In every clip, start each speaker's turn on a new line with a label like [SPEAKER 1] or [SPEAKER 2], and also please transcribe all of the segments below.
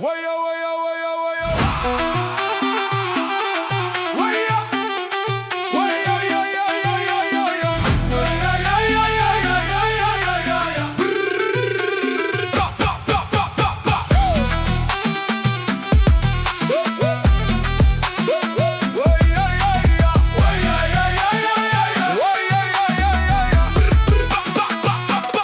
[SPEAKER 1] ويا ويا ويا ويا ويا ويا يا يا يا يا يا يا ويا يا يا يا يا يا يا يا با با با با با با ويا يا يا ويا يا يا يا يا ويا يا يا يا يا با با با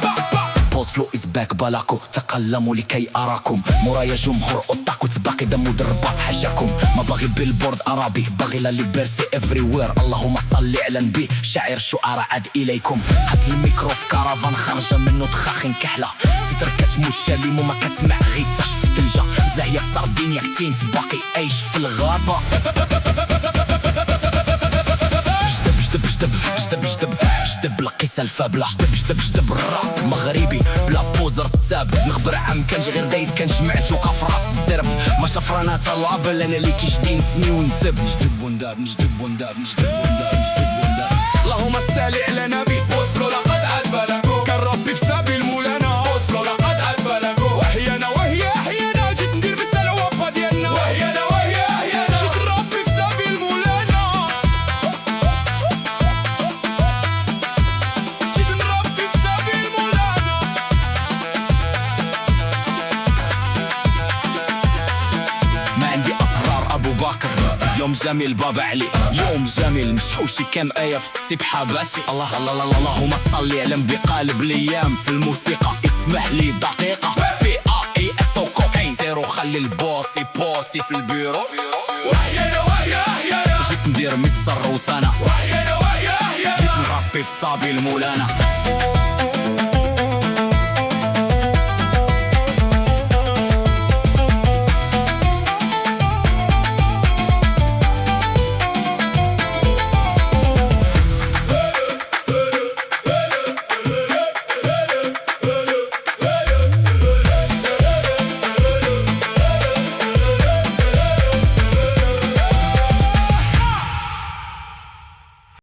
[SPEAKER 1] با با
[SPEAKER 2] بوز فلو إز باك بلاكو تقلموا لكي أراكم مورايا جمهور أوتاكو تباقي دم ودربات حاجاكم ما باغي بيلبورد أرابي باغي لا ليبرتي إفري وير اللهم صل على النبي شاعر الشعراء عاد إليكم هات الميكرو في كرافان خارجة منو تخاخن كحلة تتركت مشاليم وما كتسمع غير تاش في التلجة زاهية في سردينيا كتين تباقي عايش في الغابة جدب جدب جدب جدب جدب القصة الفابلة جدب جدب جدب الراب مغربي بلا بوزر تاب نخبر عام كانش غير دايز كنجمع توقع في راس الدرب ما شفرانات اللابل انا اللي كيجدي نسني ونتب نجدب ونداب نجدب ونداب نجدب ونداب نجدب ونداب
[SPEAKER 1] اللهم صل على نبي وصلوا لقد عاد بلغوا كان ربي في سبيل مولانا وصلوا لقد عاد بلغوا وحيانا وهي احيانا جيت ندير بس الوقفه ديالنا وحيانا وهي احيانا جيت ربي في سبيل مولانا جيت نربي في سبيل مولانا
[SPEAKER 2] ما عندي أسرار أبو بكر يوم جميل بابا علي يوم جميل مشحوشي كان آية في ستي بحباشي الله الله الله اللهم صل على النبي قالب الأيام في الموسيقى اسمح لي دقيقة بي اي اس او كوكاين سيرو خلي البوسي بوتي في البيرو
[SPEAKER 1] وحيانا وهي احيانا
[SPEAKER 2] جيت ندير مصر روتانا
[SPEAKER 1] وحيانا وهي احيانا
[SPEAKER 2] جيت نربي في صابي المولانا